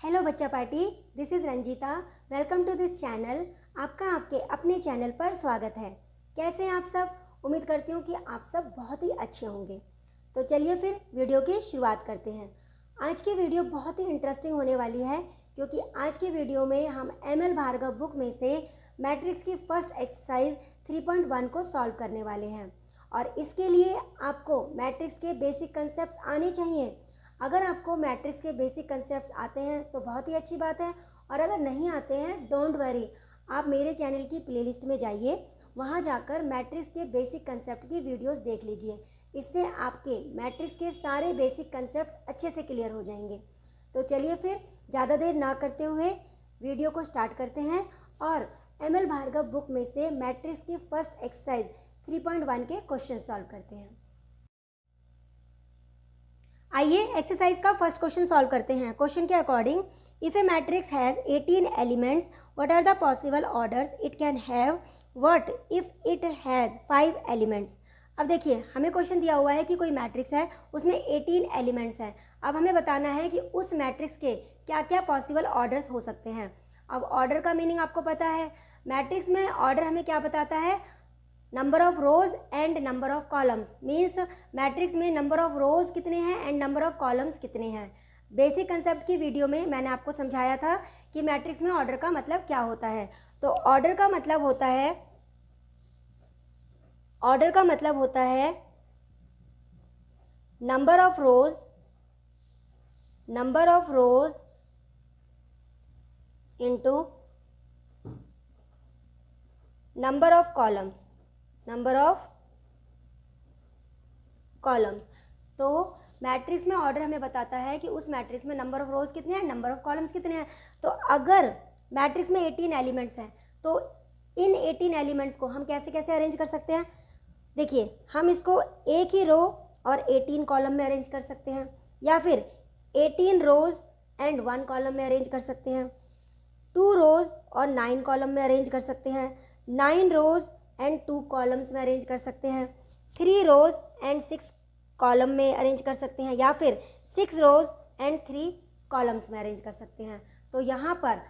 Hello बच्चा party, this is Ranjita. Welcome to this channel. आपका आपके अपने चैनल पर स्वागत है। कैसे हैं आप सब? उम्मीद करती हूँ कि आप सब बहुत ही अच्छे होंगे। तो चलिए फिर वीडियो की शुरुआत करते हैं। आज की वीडियो बहुत ही इंटरेस्टिंग होने वाली है, क्योंकि आज की वीडियो में हम एम.एल. भार्गव बुक में से मैट्रिक्स की फर्स्ट एक्सरसाइज 3.1 को सॉल्व करने वाले हैं। और इसके लिए आपको मैट्रिक्स के बेसिक कंसेप्ट आने चाहिए। अगर आपको मैट्रिक्स के बेसिक कंसेप्ट्स आते हैं तो बहुत ही अच्छी बात है, और अगर नहीं आते हैं डोंट वरी, आप मेरे चैनल की प्लेलिस्ट में जाइए, वहाँ जाकर मैट्रिक्स के बेसिक कंसेप्ट की वीडियोस देख लीजिए। इससे आपके मैट्रिक्स के सारे बेसिक कंसेप्ट अच्छे से क्लियर हो जाएंगे। तो चलिए फिर ज़्यादा देर ना करते हुए वीडियो को स्टार्ट करते हैं और एम.एल. भार्गव बुक में से मैट्रिक्स की फर्स्ट एक्सरसाइज 3.1 के क्वेश्चन सॉल्व करते हैं। आइए एक्सरसाइज का फर्स्ट क्वेश्चन सॉल्व करते हैं। क्वेश्चन के according, if a matrix has 18 elements, what are the possible orders it can have? What if it has 5 elements? अब देखिए, हमें क्वेश्चन दिया हुआ है कि कोई मैट्रिक्स है, उसमें 18 एलिमेंट्स हैं। अब हमें बताना है कि उस मैट्रिक्स के क्या क्या पॉसिबल ऑर्डर्स हो सकते हैं। अब ऑर्डर का मीनिंग आपको पता है। मैट्रिक्स में ऑर्डर हमें क्या बताता है? Number of rose and number of columns. Means matrix में नंबर ऑफ रोज कितने हैं एंड नंबर ऑफ कॉलम्स कितने हैं। बेसिक कंसेप्ट की वीडियो में मैंने आपको समझाया था कि मैट्रिक्स में ऑर्डर का मतलब क्या होता है। तो ऑर्डर का मतलब होता है number of rose into number of columns. तो मैट्रिक्स में ऑर्डर हमें बताता है कि उस मैट्रिक्स में नंबर ऑफ रोज कितने हैं, नंबर ऑफ कॉलम्स कितने हैं। तो अगर मैट्रिक्स में 18 एलिमेंट्स हैं तो इन 18 एलिमेंट्स को हम कैसे कैसे अरेंज कर सकते हैं? देखिए, हम इसको एक ही रो और 18 कॉलम में अरेंज कर सकते हैं, या फिर 18 रोज एंड 1 कॉलम में अरेंज कर सकते हैं, 2 रोज और 9 कॉलम में अरेंज कर सकते हैं, 9 रोज एंड 2 कॉलम्स में अरेंज कर सकते हैं, 3 रोज एंड 6 कॉलम में अरेंज कर सकते हैं, या फिर 6 रोज एंड 3 कॉलम्स में अरेंज कर सकते हैं। तो यहाँ पर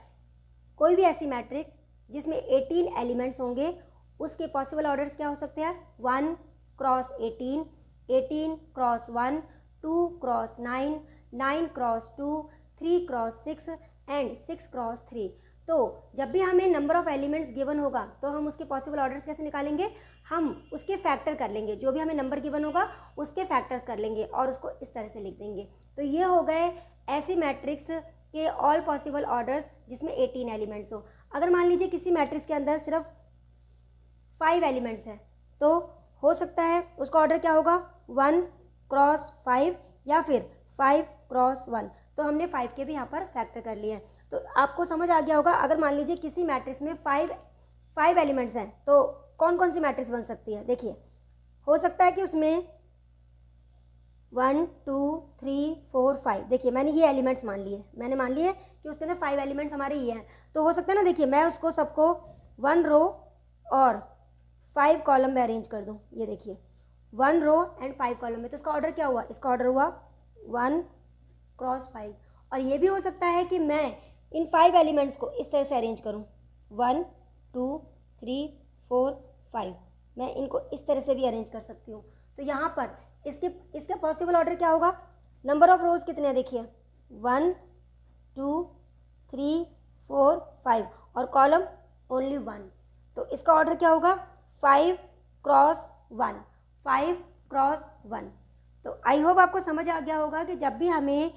कोई भी ऐसी मैट्रिक्स जिसमें 18 एलिमेंट्स होंगे, उसके पॉसिबल ऑर्डर्स क्या हो सकते हैं? 1 cross 18, 18 cross 1, 2 cross 9, 9 cross 2, 3 cross 6 and 6 cross 3। तो जब भी हमें नंबर ऑफ एलिमेंट्स गिवन होगा तो हम उसके पॉसिबल ऑर्डर्स कैसे निकालेंगे? हम उसके फैक्टर कर लेंगे। जो भी हमें नंबर गिवन होगा उसके फैक्टर्स कर लेंगे और उसको इस तरह से लिख देंगे। तो ये हो गए ऐसी मैट्रिक्स के ऑल पॉसिबल ऑर्डर्स जिसमें 18 एलिमेंट्स हो। अगर मान लीजिए किसी मैट्रिक्स के अंदर सिर्फ 5 एलिमेंट्स हैं, तो हो सकता है उसका ऑर्डर क्या होगा? 1 क्रॉस 5 या फिर 5 क्रॉस 1। तो हमने 5 के भी यहाँ पर फैक्टर कर लिए हैं। तो आपको समझ आ गया होगा। अगर मान लीजिए किसी मैट्रिक्स में 5 एलिमेंट्स हैं तो कौन कौन सी मैट्रिक्स बन सकती है? देखिए, हो सकता है कि उसमें 1 2 3 4 5, देखिए मैंने ये एलिमेंट्स मान लिए कि उसके अंदर 5 एलिमेंट्स हमारे ये हैं। तो हो सकता है ना, देखिए मैं उसको सबको 1 रो और 5 कॉलम में अरेंज कर दूँ। ये देखिए 1 रो एंड 5 कॉलम में, तो इसका ऑर्डर क्या हुआ? इसका ऑर्डर हुआ 1 क्रॉस 5। और ये भी हो सकता है कि मैं इन 5 एलिमेंट्स को इस तरह से अरेंज करूँ, 1 2 3 4 5। मैं इनको इस तरह से भी अरेंज कर सकती हूँ। तो यहाँ पर इसका पॉसिबल ऑर्डर क्या होगा? नंबर ऑफ रोज कितने हैं? देखिए 1 2 3 4 5 और कॉलम ओनली 1। तो इसका ऑर्डर क्या होगा? 5 क्रॉस 1, 5 क्रॉस 1। तो आई होप आपको समझ आ गया होगा कि जब भी हमें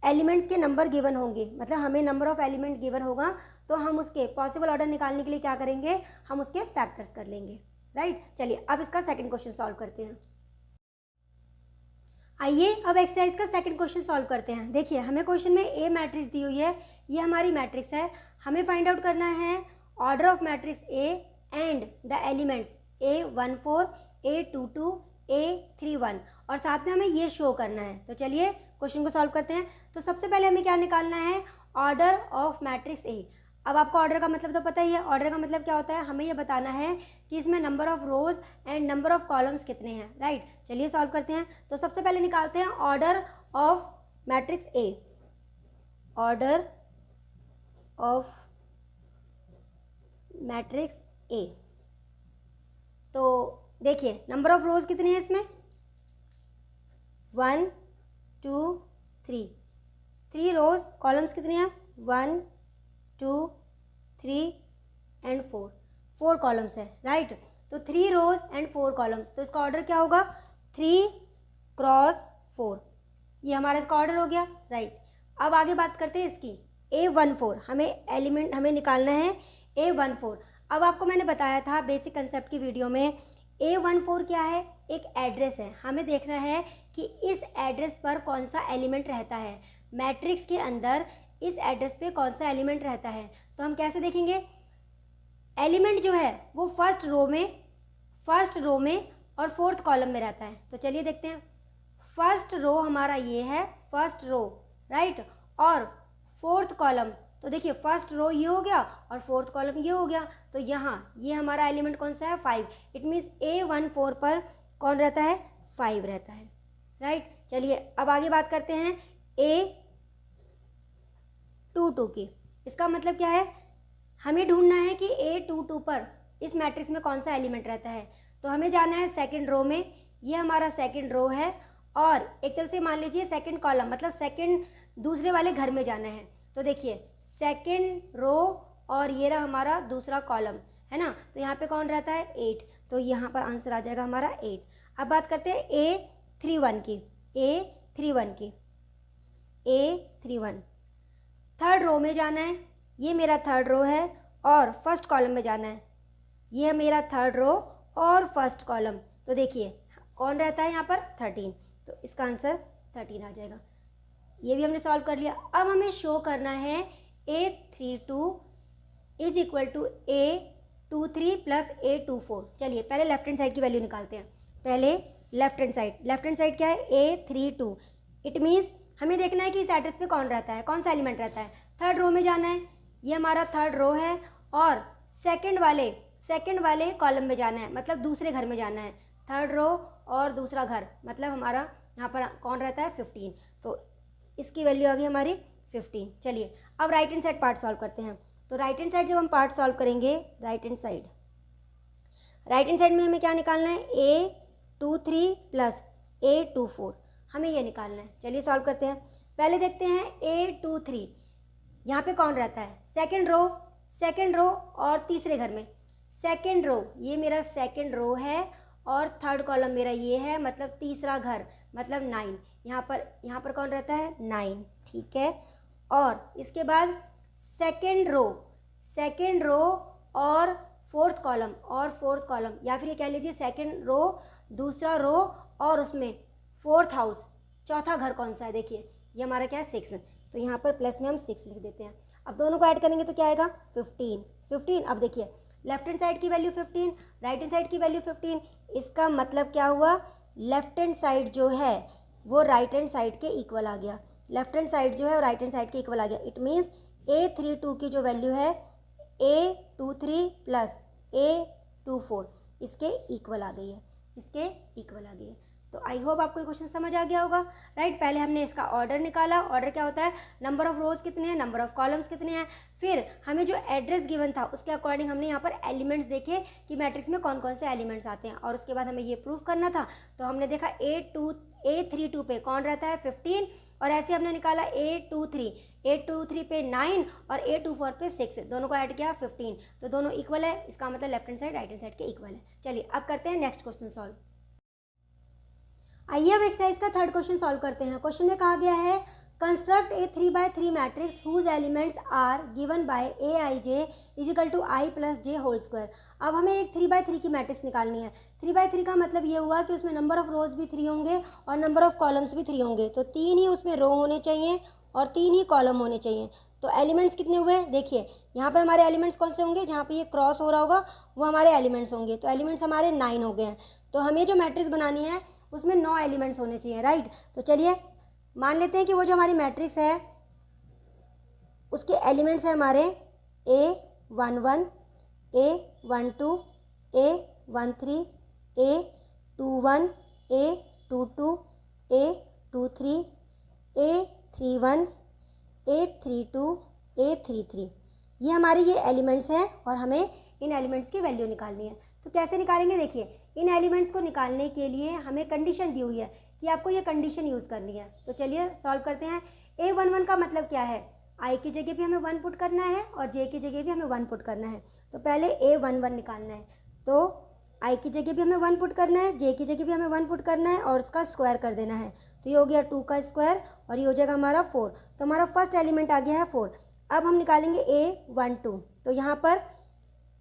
एलिमेंट्स के नंबर गिवन होंगे, मतलब हमें नंबर ऑफ एलिमेंट गिवन होगा, तो हम उसके पॉसिबल ऑर्डर निकालने के लिए क्या करेंगे? हम उसके फैक्टर्स कर लेंगे। राइट, चलिए अब इसका सेकंड क्वेश्चन सॉल्व करते हैं। आइए अब एक्सरसाइज का सेकंड क्वेश्चन सॉल्व करते हैं। देखिए, हमें क्वेश्चन में ए मैट्रिक्स दी हुई है, ये हमारी मैट्रिक्स है। हमें फाइंड आउट करना है order of matrix A and the elements A14, A22, A31, और साथ में हमें ये शो करना है। तो चलिए क्वेश्चन को सॉल्व करते हैं। तो सबसे पहले हमें क्या निकालना है? Order of matrix A. अब आपको ऑर्डर का मतलब तो पता ही है। ऑर्डर का मतलब क्या होता है? हमें ये बताना है कि इसमें number of rose and number of columns कितने हैं। राइट, चलिए सॉल्व करते हैं। तो सबसे पहले निकालते हैं order of matrix A. Order of matrix A. तो देखिए नंबर ऑफ रोज कितने हैं इसमें, 1 2 3, 3 रोज, कॉलम्स कितने हैं 1 2 3 एंड 4, 4 कॉलम्स है, राइट। तो 3 रोज एंड 4 कॉलम्स, तो इसका ऑर्डर क्या होगा 3 क्रॉस 4, ये हमारा इसका ऑर्डर हो गया, राइट। अब आगे बात करते हैं इसकी A14, हमें एलिमेंट हमें निकालना है A14। अब आपको मैंने बताया था बेसिक कंसेप्ट की वीडियो में, A14 क्या है, एक एड्रेस है। हमें देखना है कि इस एड्रेस पर कौन सा एलिमेंट रहता है, मैट्रिक्स के अंदर इस एड्रेस पे कौन सा एलिमेंट रहता है। तो हम कैसे देखेंगे, एलिमेंट जो है वो फर्स्ट रो में और फोर्थ कॉलम में रहता है। तो चलिए देखते हैं, फर्स्ट रो हमारा ये है, फर्स्ट रो, राइट, और फोर्थ कॉलम, तो देखिए फर्स्ट रो ये हो गया और फोर्थ कॉलम ये हो गया। तो यहाँ ये हमारा एलिमेंट कौन सा है 5, इट मीन्स A14 पर कौन रहता है 5 रहता है, राइट। चलिए अब आगे बात करते हैं A22 की। इसका मतलब क्या है, हमें ढूंढना है कि A22 पर इस मैट्रिक्स में कौन सा एलिमेंट रहता है। तो हमें जाना है सेकंड रो में, ये हमारा सेकंड रो है, और एक तरह से मान लीजिए सेकंड कॉलम, मतलब सेकंड दूसरे वाले घर में जाना है। तो देखिए सेकंड रो और ये रहा हमारा दूसरा कॉलम, है ना। तो यहाँ पे कौन रहता है 8, तो यहाँ पर आंसर आ जाएगा हमारा 8। अब बात करते हैं A31 की, A31 थर्ड रो में जाना है, ये मेरा थर्ड रो है, और फर्स्ट कॉलम में जाना है, ये है मेरा थर्ड रो और फर्स्ट कॉलम। तो देखिए कौन रहता है यहाँ पर 13, तो इसका आंसर 13 आ जाएगा। ये भी हमने सॉल्व कर लिया। अब हमें शो करना है A32 is equal to A23 plus A24। चलिए पहले लेफ्ट हैंड साइड की वैल्यू निकालते हैं। पहले लेफ्ट हैंड साइड क्या है A32, इट मीन्स हमें देखना है कि इस एड्रेस पे कौन रहता है, कौन सा एलिमेंट रहता है। थर्ड रो में जाना है, ये हमारा थर्ड रो है, और सेकंड वाले कॉलम में जाना है, मतलब दूसरे घर में जाना है। थर्ड रो और दूसरा घर, मतलब हमारा यहाँ पर कौन रहता है 15, तो इसकी वैल्यू आ गई हमारी 15। चलिए अब right hand side part solve करते हैं। तो राइट हैंड साइड जब हम पार्ट सॉल्व करेंगे, राइट हैंड साइड में हमें क्या निकालना है A23 प्लस A24, हमें ये निकालना है। चलिए सॉल्व करते हैं। पहले देखते हैं A23, यहाँ पे कौन रहता है सेकंड रो और तीसरे घर में। सेकंड रो, ये मेरा सेकंड रो है, और थर्ड कॉलम मेरा ये है, मतलब तीसरा घर, मतलब 9। यहाँ पर कौन रहता है 9, ठीक है। और इसके बाद सेकंड रो और फोर्थ कॉलम, या फिर ये कह लीजिए सेकंड रो, दूसरा रो, और उसमें फोर्थ हाउस, चौथा घर कौन सा है, देखिए ये हमारा क्या है 6, तो यहाँ पर प्लस में हम 6 लिख देते हैं। अब दोनों को ऐड करेंगे तो क्या आएगा 15। अब देखिए लेफ्ट हैंड साइड की वैल्यू 15, राइट हैंड साइड की वैल्यू 15, इसका मतलब क्या हुआ, लेफ्ट हैंड साइड जो है वो राइट हैंड साइड के इक्वल आ गया। लेफ्ट हैंड साइड जो है वो राइट हैंड साइड के इक्वल आ गया। इट मीन्स A32 की जो वैल्यू है A23 प्लस A24 इसके इक्वल आ गई है, तो आई होप आपको ये क्वेश्चन समझ आ गया होगा, राइट। पहले हमने इसका ऑर्डर निकाला, ऑर्डर क्या होता है, नंबर ऑफ रोज कितने हैं, नंबर ऑफ कॉलम्स कितने हैं। फिर हमें जो एड्रेस गिवन था उसके अकॉर्डिंग हमने यहाँ पर एलिमेंट्स देखे कि मैट्रिक्स में कौन कौन से एलिमेंट्स आते हैं, और उसके बाद हमें ये प्रूफ करना था। तो हमने देखा A32 पे कौन रहता है 15, और ऐसे हमने निकाला A23 पे 9 और A24 पे 6, दोनों को ऐड किया 15, तो दोनों इक्वल है। इसका मतलब left hand side right hand side के इक्वल है। चलिए अब करते हैं नेक्स्ट क्वेश्चन सॉल्व। आइए अब एक्सरसाइज का थर्ड क्वेश्चन सॉल्व करते हैं। क्वेश्चन में कहा गया है construct a 3x3 matrix whose elements are given by Aij is equal to I plus j whole square. अब हमें एक 3x3 की मैट्रिक्स निकालनी है। 3x3 का मतलब ये हुआ कि उसमें नंबर ऑफ रोज भी 3 होंगे और नंबर ऑफ कॉलम्स भी 3 होंगे, तो 3 ही उसमें रो होने चाहिए और 3 ही कॉलम होने चाहिए। तो एलिमेंट्स कितने हुए, देखिए यहाँ पर हमारे एलिमेंट्स कौन से होंगे, जहाँ पे ये क्रॉस हो रहा होगा वो हमारे एलिमेंट्स होंगे, तो एलिमेंट्स हमारे 9 हो गए हैं। तो हमें जो मैट्रिक्स बनानी है उसमें 9 एलिमेंट्स होने चाहिए, राइट। तो चलिए मान लेते हैं कि वो जो हमारी मैट्रिक्स है उसके एलिमेंट्स हैं हमारे A11, A12, A13, A21, A22, A23, A31, A32, A33, ये हमारे ये एलिमेंट्स हैं और हमें इन एलिमेंट्स की वैल्यू निकालनी है। तो कैसे निकालेंगे, देखिए इन एलिमेंट्स को निकालने के लिए हमें कंडीशन दी हुई है कि आपको ये कंडीशन यूज़ करनी है। तो चलिए सॉल्व करते हैं। A11 का मतलब क्या है, आई की जगह भी हमें 1 पुट करना है और जे की जगह भी हमें 1 पुट करना है। तो पहले A11 निकालना है, तो आई की जगह भी हमें 1 पुट करना है, जे की जगह भी हमें 1 पुट करना है और उसका स्क्वायर कर देना है। तो ये हो गया 2 का स्क्वायर और ये हो जाएगा हमारा 4। तो हमारा फर्स्ट एलिमेंट आ गया है 4। अब हम निकालेंगे A12। तो यहाँ पर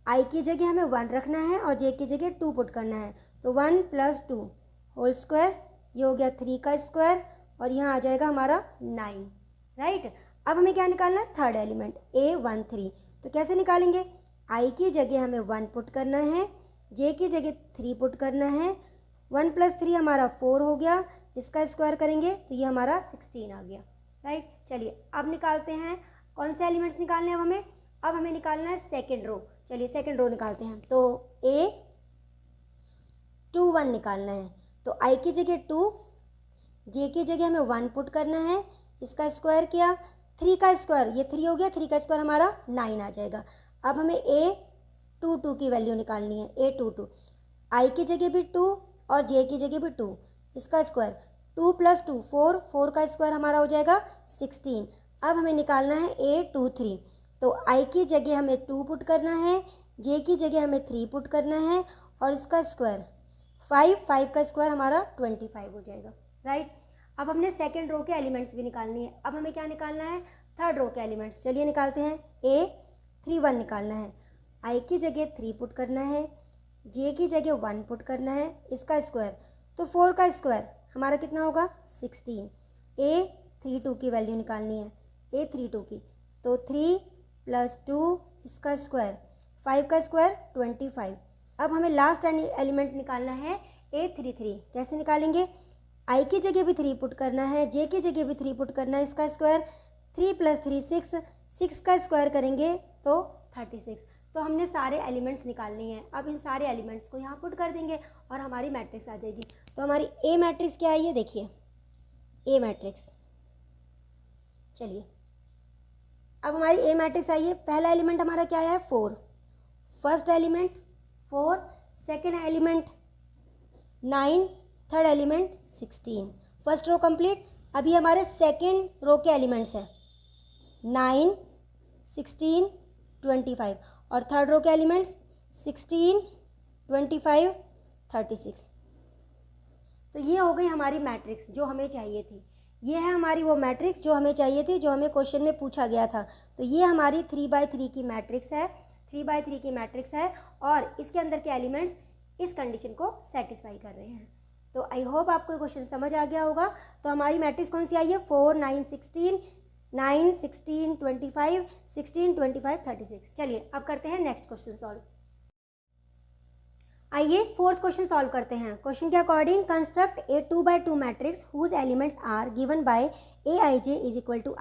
आई की जगह हमें 1 रखना है और जे की जगह 2 पुट करना है। तो 1 + 2 होल स्क्वायर, ये हो गया 3 का स्क्वायर और यहाँ आ जाएगा हमारा 9, राइट। अब हमें क्या निकालना है, थर्ड एलिमेंट A13। तो कैसे निकालेंगे, आई की जगह हमें 1 पुट करना है, जे की जगह 3 पुट करना है। 1 + 3 हमारा 4 हो गया, इसका स्क्वायर करेंगे तो ये हमारा 16 आ गया, राइट। चलिए अब निकालते हैं कौन से एलिमेंट्स निकालने हैं हमें। अब हमें निकालना है सेकेंड रो। चलिए सेकेंड रो निकालते हैं। तो A21 निकालना है। तो आई की जगह 2, जे की जगह हमें 1 पुट करना है, इसका स्क्वायर किया, 3 का स्क्वायर, ये 3 हो गया, 3 का स्क्वायर हमारा 9 आ जाएगा। अब हमें A22 की वैल्यू निकालनी है। A22 आई की जगह भी 2 और जे की जगह भी 2, इसका स्क्वायर 2 + 2 4, 4 का स्क्वायर हमारा हो जाएगा 16। अब हमें निकालना है A23। तो आई की जगह हमें 2 पुट करना है, जे की जगह हमें 3 पुट करना है और इसका स्क्वायर 5 का स्क्वायर हमारा 25 हो जाएगा, राइट। अब हमने सेकेंड रो के एलिमेंट्स भी निकालनी है। अब हमें क्या निकालना है, थर्ड रो के एलिमेंट्स। चलिए निकालते हैं। A31 निकालना है, आई की जगह 3 पुट करना है, जे की जगह 1 पुट करना है, इसका स्क्वायर, तो 4 का स्क्वायर हमारा कितना होगा 16। A32 की वैल्यू निकालनी है, A32 की, तो 3 + 2 इसका स्क्वायर, 5 का स्क्वायर 25। अब हमें लास्ट एलिमेंट निकालना है A33। कैसे निकालेंगे, आई की जगह भी 3 पुट करना है, जे की जगह भी 3 पुट करना है, इसका स्क्वायर 3 + 3 6, 6 का स्क्वायर करेंगे तो 36। तो हमने सारे एलिमेंट्स निकालने हैं। अब इन सारे एलिमेंट्स को यहाँ पुट कर देंगे और हमारी मैट्रिक्स आ जाएगी। तो हमारी ए मैट्रिक्स क्या आई है, देखिए ए मैट्रिक्स। चलिए अब हमारी ए मैट्रिक्स आई है। पहला एलिमेंट हमारा क्या आया है 4, first element 4, second element 9, third element 16। First row complete. अभी हमारे सेकेंड रो के एलिमेंट्स हैं 9, 16, 25 और थर्ड रो के एलिमेंट्स 16, 25, 36। तो ये हो गई हमारी मैट्रिक्स जो हमें चाहिए थी। ये है हमारी वो मैट्रिक्स जो हमें चाहिए थी, जो हमें क्वेश्चन में पूछा गया था। तो ये हमारी 3/3 की मैट्रिक्स है, 3/3 की मैट्रिक्स है और इसके अंदर के एलिमेंट्स इस कंडीशन को सेटिस्फाई कर रहे हैं। तो आई होप आपको ये क्वेश्चन समझ आ गया होगा। तो हमारी मैट्रिक्स कौन सी आई है, 4, 9, 16, 9, 16, 25, 16, 25, 36। चलिए अब करते हैं नेक्स्ट क्वेश्चन सॉल्व। आइए फोर्थ क्वेश्चन सॉल्व करते हैं। क्वेश्चन के according construct a 2/2 matrix whose elements are given by Aij =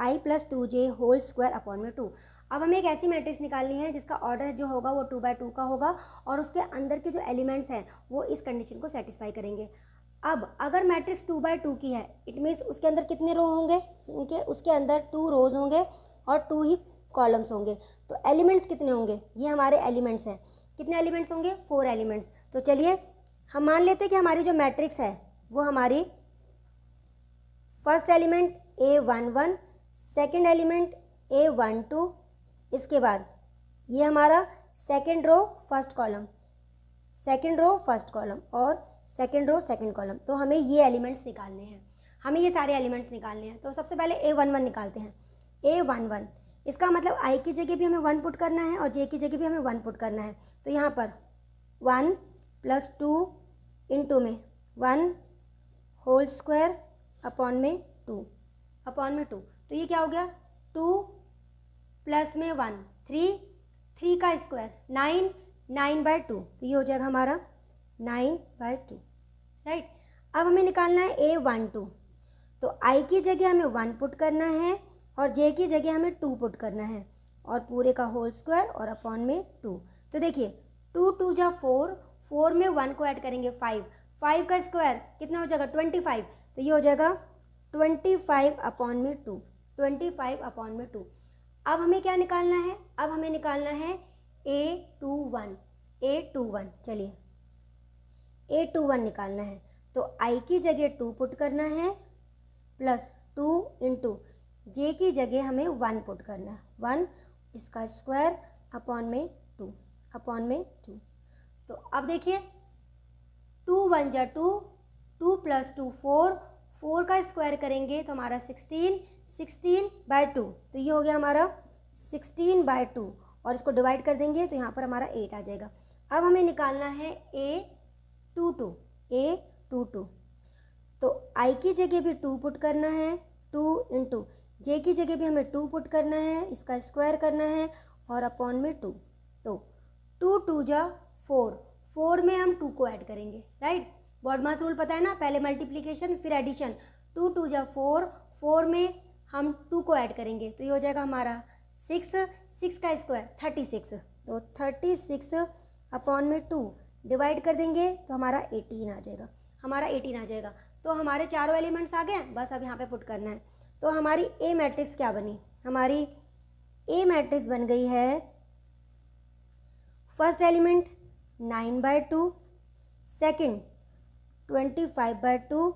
I + 2j whole square upon में 2। अब हमें एक ऐसी मैट्रिक्स निकालनी है जिसका ऑर्डर जो होगा वो 2/2 का होगा और उसके अंदर के जो एलिमेंट्स हैं वो इस कंडीशन को सेटिस्फाई करेंगे। अब अगर मैट्रिक्स 2/2 की है, इट मीन्स उसके अंदर कितने रो होंगे, उसके अंदर 2 रोज होंगे और 2 ही कॉलम्स होंगे। तो एलिमेंट्स कितने होंगे, ये हमारे एलिमेंट्स हैं। कितने एलिमेंट्स होंगे, 4 एलिमेंट्स। तो चलिए हम मान लेते हैं कि हमारी जो मैट्रिक्स है वो हमारी first element A11, second element A12, इसके बाद ये हमारा second row first column, second row first column और सेकेंड रो सेकेंड कॉलम। तो हमें ये एलिमेंट्स निकालने हैं, हमें ये सारे एलिमेंट्स निकालने हैं। तो सबसे पहले A11 निकालते हैं। A11 इसका मतलब आई की जगह भी हमें 1 पुट करना है और जे की जगह भी हमें 1 पुट करना है। तो यहाँ पर 1 + 2 इंटू में 1 होल स्क्वायर अपॉन में 2 अपॉन में 2। तो ये क्या हो गया, 2 प्लस में 1 3 का स्क्वायर 9, 9/2। तो ये हो जाएगा हमारा 9/2, राइट। अब हमें निकालना है A12। तो आई की जगह हमें 1 पुट करना है और जे की जगह हमें 2 पुट करना है और पूरे का होल स्क्वायर और अपॉन में 2। तो देखिए 2 × 2 = 4, 4 में 1 को ऐड करेंगे 5, 5 का स्क्वायर कितना हो जाएगा 25। तो ये हो जाएगा 25 अपॉन में 2, 25 अपॉन में 2। अब हमें क्या निकालना है, अब हमें निकालना है A21, चलिए A21 निकालना है। तो I की जगह 2 पुट करना है प्लस 2 इंटू J की जगह हमें 1 पुट करना है, 1 इसका स्क्वायर अपॉन में 2 तो अब देखिए 2 1 जा 2, 2 प्लस 2 4, 4 का स्क्वायर करेंगे तो हमारा 16/2, तो ये हो गया हमारा 16/2 और इसको डिवाइड कर देंगे तो यहाँ पर हमारा 8 आ जाएगा। अब हमें निकालना है A22, तो I की जगह भी 2 पुट करना है, 2 इंटू J की जगह भी हमें 2 पुट करना है, इसका स्क्वायर करना है और अपॉन में 2, तो 2 2 जा 4, 4 में हम 2 को ऐड करेंगे, राइट। बॉडमास रूल पता है ना, पहले मल्टीप्लिकेशन फिर एडिशन, 2 2 जा 4, 4 में हम 2 को ऐड करेंगे तो ये हो जाएगा हमारा 6, 6 का स्क्वायर 36, तो 36 अपॉन में 2 डिवाइड कर देंगे तो हमारा 18 आ जाएगा, तो हमारे चारों एलिमेंट्स आ गए, बस अब यहाँ पे पुट करना है। तो हमारी ए मैट्रिक्स क्या बनी, हमारी ए मैट्रिक्स बन गई है, फर्स्ट एलिमेंट 9/2, सेकंड 25/2,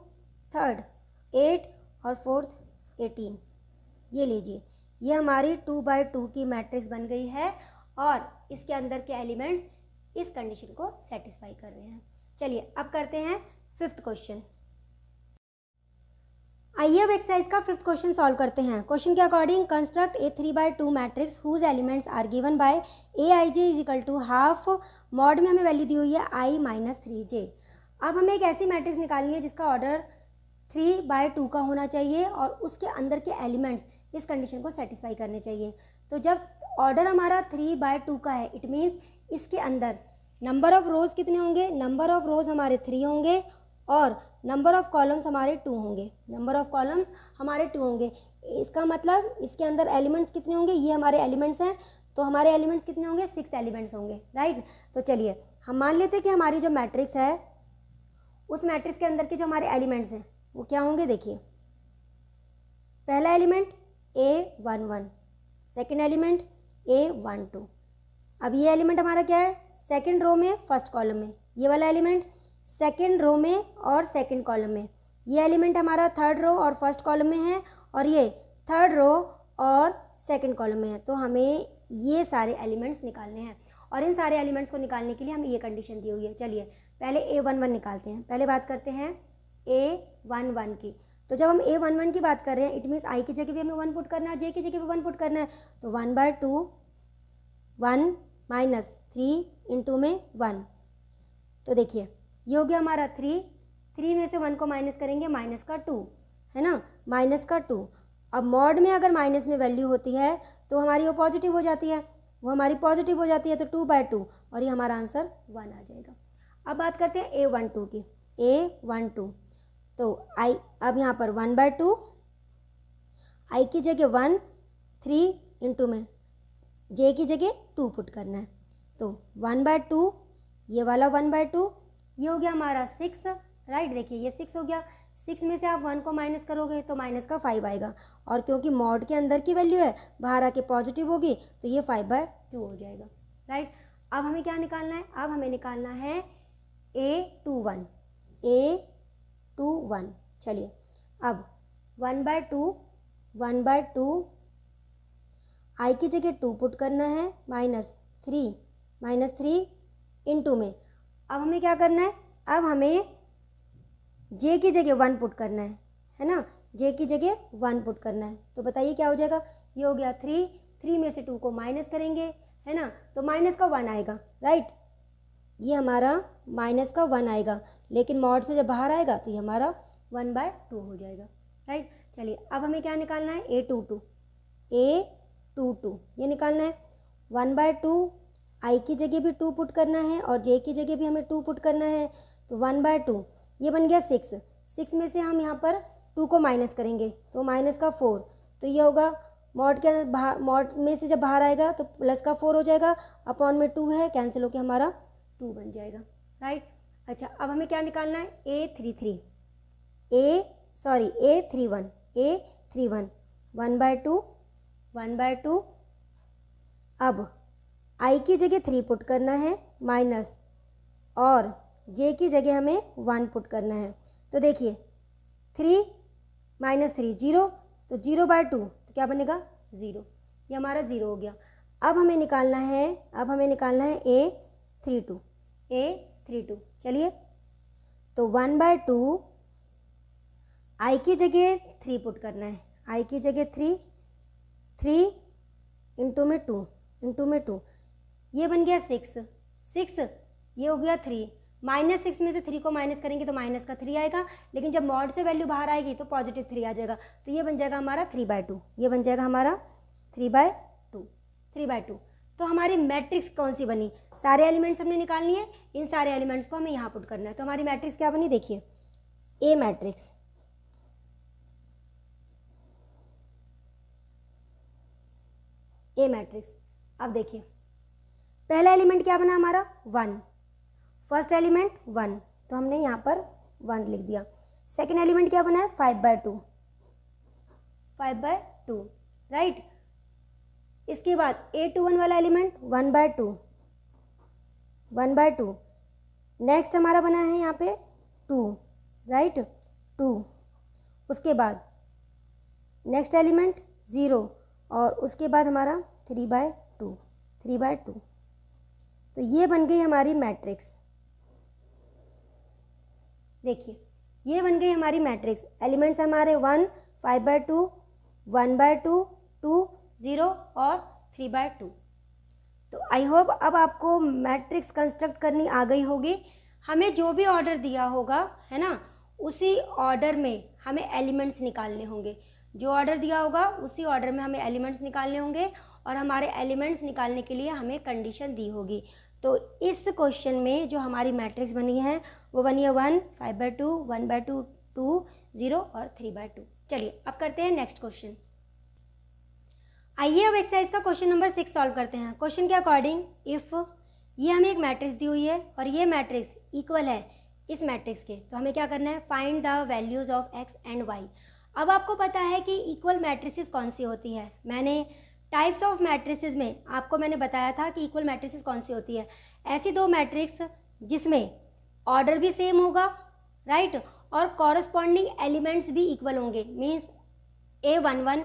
थर्ड 8 और फोर्थ 18। ये लीजिए, ये हमारी 2/2 की मैट्रिक्स बन गई है और इसके अंदर के एलिमेंट्स इस कंडीशन को सेटिस्फाई कर रहे हैं। चलिए अब करते हैं 5th क्वेश्चन। आइए अब एक्सरसाइज का 5th क्वेश्चन सॉल्व करते हैं। क्वेश्चन के according construct a 3/2 matrix whose elements are given by AIJ is equal to half, mod में हमें वैल्यू दी हुई है I - 3J। अब हमें एक ऐसी मैट्रिक्स निकालनी है जिसका ऑर्डर 3/2 का होना चाहिए और उसके अंदर के एलिमेंट्स इस कंडीशन को सेटिस्फाई करने चाहिए। तो जब ऑर्डर हमारा 3/2 का है, इट मीन्स इसके अंदर नंबर ऑफ रोज़ कितने होंगे, नंबर ऑफ रोज़ हमारे 3 होंगे और नंबर ऑफ कॉलम्स हमारे 2 होंगे, इसका मतलब इसके अंदर एलिमेंट्स कितने होंगे, ये हमारे एलिमेंट्स हैं, तो हमारे एलिमेंट्स कितने होंगे, 6 एलिमेंट्स होंगे, राइट। तो चलिए हम मान लेते हैं कि हमारी जो मैट्रिक्स है उस मैट्रिक्स के अंदर के जो हमारे एलिमेंट्स हैं वो क्या होंगे। देखिए पहला element A11, second element A12। अब ये एलिमेंट हमारा क्या है, सेकेंड रो में फर्स्ट कॉलम में, ये वाला एलिमेंट सेकेंड रो में और सेकेंड कॉलम में, ये एलिमेंट हमारा थर्ड रो और फर्स्ट कॉलम में है और ये थर्ड रो और सेकेंड कॉलम में है। तो हमें ये सारे एलिमेंट्स निकालने हैं और इन सारे एलिमेंट्स को निकालने के लिए हमें ये कंडीशन दी हुई है। चलिए पहले A11 निकालते हैं। पहले बात करते हैं A11 की। तो जब हम A11 की बात कर रहे हैं, इट मीन्स I की जगह भी हमें 1 पुट करना है, J की जगह भी 1 पुट करना है, तो 1/2 1 - 3 इंटू में 1। तो देखिए ये हो गया हमारा 3 में से 1 को माइनस करेंगे, माइनस का 2 है ना, माइनस का 2। अब मॉड में अगर माइनस में वैल्यू होती है तो हमारी वो पॉजिटिव हो जाती है, वो हमारी पॉजिटिव हो जाती है, तो 2/2 और ये हमारा आंसर 1 आ जाएगा। अब बात करते हैं A12 की। A12 तो I अब यहाँ पर 1/2, I की जगह 1, 3 इंटू में J की जगह 2 पुट करना है, तो 1/2, ये वाला 1/2, ये हो गया हमारा 6, राइट। देखिए ये 6 हो गया, 6 में से आप 1 को माइनस करोगे तो माइनस का 5 आएगा और क्योंकि मॉड के अंदर की वैल्यू है बाहर आके पॉजिटिव होगी तो ये 5/2 हो जाएगा, राइट। अब हमें क्या निकालना है, अब हमें निकालना है A21। चलिए अब 1/2 I की जगह 2 पुट करना है, -3 इंटू में अब हमें क्या करना है, अब हमें J की जगह 1 पुट करना है ना, J की जगह 1 पुट करना है। तो बताइए क्या हो जाएगा, ये हो गया 3 में से 2 को माइनस करेंगे है ना, तो माइनस का 1 आएगा, राइट। ये हमारा माइनस का 1 आएगा, लेकिन मॉड से जब बाहर आएगा तो ये हमारा 1/2 हो जाएगा, राइट। चलिए अब हमें क्या निकालना है, A22 ये निकालना है। 1/2 I की जगह भी 2 पुट करना है और J की जगह भी हमें 2 पुट करना है, तो 1/2 ये बन गया 6 में से हम यहाँ पर 2 को माइनस करेंगे तो माइनस का 4, तो ये होगा मॉड में से जब बाहर आएगा तो प्लस का 4 हो जाएगा, अपॉन में 2 है, कैंसिल होकर हमारा 2 बन जाएगा, राइट। अच्छा अब हमें क्या निकालना है, A31 1/2 अब आई की जगह 3 पुट करना है माइनस, और जे की जगह हमें 1 पुट करना है। तो देखिए 3 माइनस 3 0, तो 0/2 तो क्या बनेगा 0, ये हमारा 0 हो गया। अब हमें निकालना है A32। चलिए, तो 1/2 आई की जगह 3 पुट करना है, आई की जगह 3 इंटू में 2 ये बन गया 6, ये हो गया 3, -6 में से 3 को माइनस करेंगे तो माइनस का 3 आएगा, लेकिन जब मॉड से वैल्यू बाहर आएगी तो पॉजिटिव 3 आ जाएगा, तो ये बन जाएगा हमारा 3/2, ये बन जाएगा हमारा 3/2। तो हमारी मैट्रिक्स कौन सी बनी, सारे एलिमेंट्स हमने निकालनी है, इन सारे एलिमेंट्स को हमें यहाँ पुट करना है। तो हमारी मैट्रिक्स क्या बनी, देखिए ए मैट्रिक्स। अब देखिए पहला एलिमेंट क्या बना हमारा 1, फर्स्ट एलिमेंट 1, तो हमने यहाँ पर 1 लिख दिया। सेकेंड एलिमेंट क्या बना है 5/2, राइट। इसके बाद A21 वाला एलिमेंट 1/2। नेक्स्ट हमारा बना है यहाँ पे 2, राइट 2। उसके बाद नेक्स्ट एलिमेंट 0, और उसके बाद हमारा 3/2। तो ये बन गई हमारी मैट्रिक्स। देखिए ये बन गई हमारी मैट्रिक्स। एलिमेंट्स हमारे 1, 5/2, 1/2, 2, 0 और 3/2। तो आई होप अब आपको मैट्रिक्स कंस्ट्रक्ट करनी आ गई होगी। हमें जो भी ऑर्डर दिया होगा, है ना, उसी ऑर्डर में हमें एलिमेंट्स निकालने होंगे। जो ऑर्डर दिया होगा उसी ऑर्डर में हमें एलिमेंट्स निकालने होंगे, और हमारे एलिमेंट्स निकालने के लिए हमें कंडीशन दी होगी। तो इस क्वेश्चन में जो हमारी मैट्रिक्स बनी है वो बनी है 1, 5/2, 1/2, 2, 0 और 3/2। चलिए अब करते हैं नेक्स्ट क्वेश्चन। आइए अब एक्सरसाइज का क्वेश्चन नंबर 6 सॉल्व करते हैं। क्वेश्चन के अकॉर्डिंग इफ़ ये हमें एक मैट्रिक्स दी हुई है और ये मैट्रिक्स इक्वल है इस मैट्रिक्स के, तो हमें क्या करना है, find the values of x and y। अब आपको पता है कि इक्वल मैट्रिसेस कौन सी होती है। मैंने टाइप्स ऑफ मैट्रिसेस में आपको मैंने बताया था कि इक्वल मैट्रिसेस कौन सी होती है। ऐसी दो मैट्रिक्स जिसमें ऑर्डर भी सेम होगा, राइट, और कॉरस्पॉन्डिंग एलिमेंट्स भी इक्वल होंगे। मीन्स A11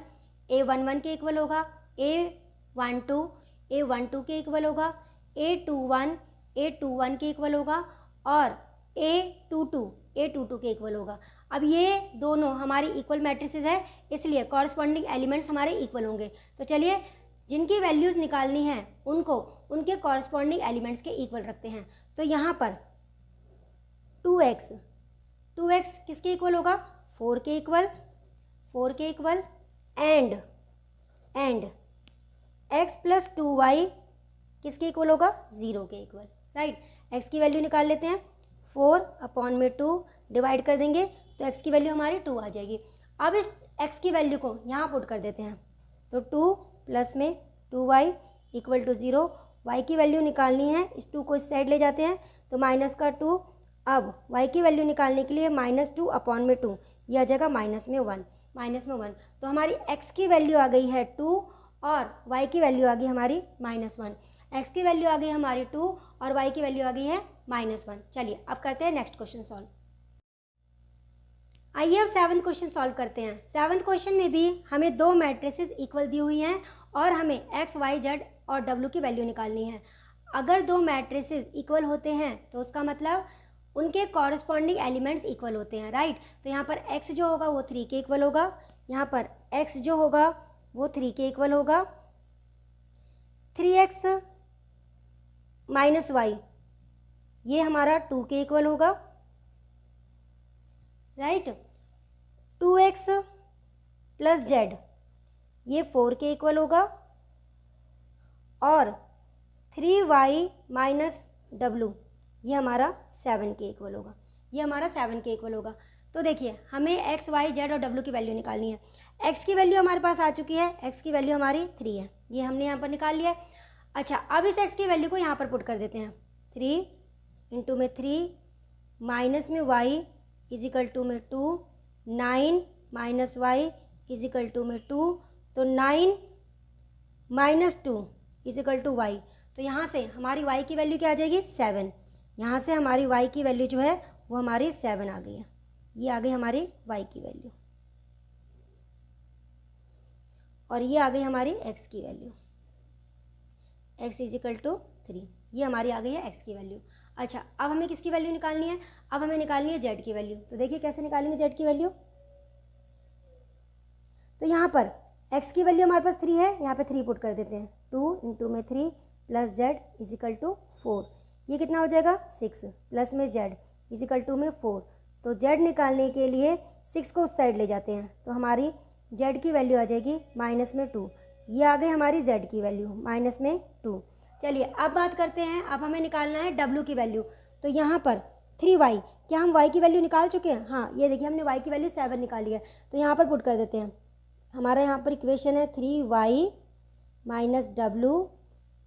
के इक्वल होगा, A12 के इक्वल होगा, A21 के इक्वल होगा, और A22 के इक्वल होगा। अब ये दोनों हमारी इक्वल मैट्रिसेस है, इसलिए कॉरस्पॉन्डिंग एलिमेंट्स हमारे इक्वल होंगे। तो चलिए जिनकी वैल्यूज़ निकालनी है उनको उनके कॉरस्पॉन्डिंग एलिमेंट्स के इक्वल रखते हैं। तो यहाँ पर 2x किसके इक्वल होगा, 4 के इक्वल, एंड x + 2y किसके इक्वल होगा, 0 के इक्वल, राइट। x की वैल्यू निकाल लेते हैं, 4/2 डिवाइड कर देंगे तो x की वैल्यू हमारी 2 आ जाएगी। अब इस x की वैल्यू को यहाँ पुट कर देते हैं, तो 2 प्लस में 2y = 0। y की वैल्यू निकालनी है, इस 2 को इस साइड ले जाते हैं तो -2। अब y की वैल्यू निकालने के लिए -2/2 यह आ जाएगा -1। तो हमारी x की वैल्यू आ गई है 2 और y की वैल्यू आ गई हमारी -1। x की वैल्यू आ गई हमारी 2 और y की वैल्यू आ गई है -1। चलिए अब करते हैं नेक्स्ट क्वेश्चन सॉल्व। आइए अब 7th क्वेश्चन सॉल्व करते हैं। 7th क्वेश्चन में भी हमें दो मैट्रिसेस इक्वल दी हुई हैं और हमें x, y, z और w की वैल्यू निकालनी है। अगर दो मैट्रिसेस इक्वल होते हैं तो उसका मतलब उनके कॉरस्पॉन्डिंग एलिमेंट्स इक्वल होते हैं, राइट। तो यहाँ पर x जो होगा वो 3 के इक्वल होगा, यहाँ पर x जो होगा वो 3 के इक्वल होगा। 3x - y ये हमारा 2 के इक्वल होगा, राइट। 2x + z ये 4 के इक्वल होगा, और 3y - w ये हमारा 7 के इक्वल होगा। तो देखिए हमें x, y, z और w की वैल्यू निकालनी है। x की वैल्यू हमारे पास आ चुकी है, x की वैल्यू हमारी 3 है, ये हमने यहाँ पर निकाल लिया है। अच्छा, अब इस x की वैल्यू को यहाँ पर पुट कर देते हैं, 3 × में 3 माइनस में y = में 2, 9 - y = में 2, तो 9 - 2 इज इक्वल टू वाई। तो यहाँ से हमारी वाई की वैल्यू क्या आ जाएगी 7। यहाँ से हमारी वाई की वैल्यू जो है वो हमारी 7 आ गई है। ये आ गई हमारी वाई की वैल्यू और ये आ गई हमारी एक्स की value, X is equal to 3। ये हमारी आ गई है एक्स की वैल्यू। अच्छा, अब हमें किसकी वैल्यू निकालनी है? अब हमें निकालनी है जेड की वैल्यू। तो देखिए कैसे निकालेंगे जेड की वैल्यू। तो यहाँ पर एक्स की वैल्यू हमारे पास 3 है, यहाँ पे 3 पुट कर देते हैं। 2 इंटू में 3 plus Z is equal to 4। ये कितना हो जाएगा 6 प्लस में जेड इज इक्वल टू में 4। तो जेड निकालने के लिए 6 को उस साइड ले जाते हैं, तो हमारी जेड की वैल्यू आ जाएगी माइनस में 2। ये आ गई हमारी जेड की वैल्यू माइनस में 2। चलिए अब बात करते हैं, अब हमें निकालना है डब्ल्यू की वैल्यू। तो यहाँ पर 3y, क्या हम y की वैल्यू निकाल चुके हैं? हाँ, ये देखिए हमने y की वैल्यू 7 निकाली है। तो यहाँ पर पुट कर देते हैं। हमारा यहाँ पर इक्वेशन है 3y minus W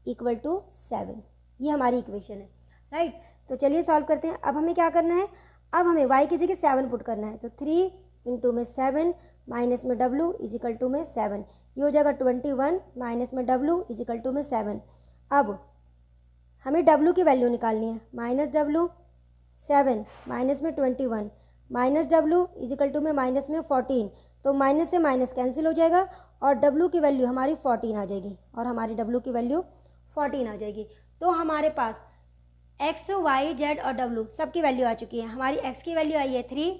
equal to 7। ये हमारी इक्वेशन है, राइट। तो चलिए सॉल्व करते हैं। अब हमें क्या करना है? अब हमें y की जगह 7 पुट करना है। तो 3 इंटू में 7 माइनस में w इज इक्वल टू में 7। ये हो जाएगा 21 माइनस में w इज इक्वल टू में 7। अब हमें w की वैल्यू निकालनी है। माइनस डब्ल्यू 7 माइनस में 21 minus w is equal to में माइनस में 14। तो माइनस से माइनस कैंसिल हो जाएगा और w की वैल्यू हमारी 14 आ जाएगी और हमारी w की वैल्यू 14 आ जाएगी। तो हमारे पास x, y, z और w सब की वैल्यू आ चुकी है। हमारी x की वैल्यू आई है 3,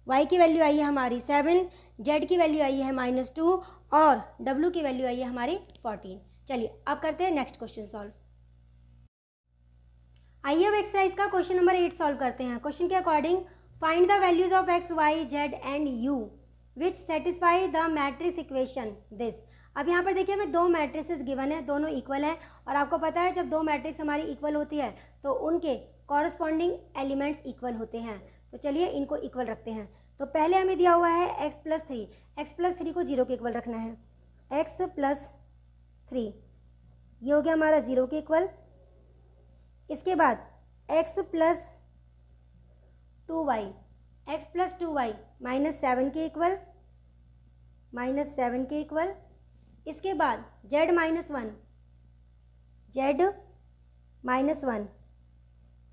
y की वैल्यू आई है हमारी 7, z की वैल्यू आई है -2 और w की वैल्यू आई है हमारी 14। चलिए अब करते हैं नेक्स्ट क्वेश्चन सॉल्व। आइए अब एक्सरसाइज का क्वेश्चन नंबर 8 सॉल्व करते हैं। क्वेश्चन के according find the values of x, y, z and u which satisfy the matrix equation this. अब यहाँ पर देखिए हमें 2 मैट्रिसेस गिवन है, दोनों इक्वल है और आपको पता है जब 2 मैट्रिक्स हमारी इक्वल होती है तो उनके कॉरस्पॉन्डिंग एलिमेंट्स इक्वल होते हैं। तो चलिए इनको इक्वल रखते हैं। तो पहले हमें दिया हुआ है x प्लस 3, x प्लस 3 को 0 के इक्वल रखना है। x प्लस 3 ये हो गया हमारा 0 के इक्वल। इसके बाद x plus 2y, x plus 2y -7 के इक्वल, -7 के इक्वल। इसके बाद z -1, z -1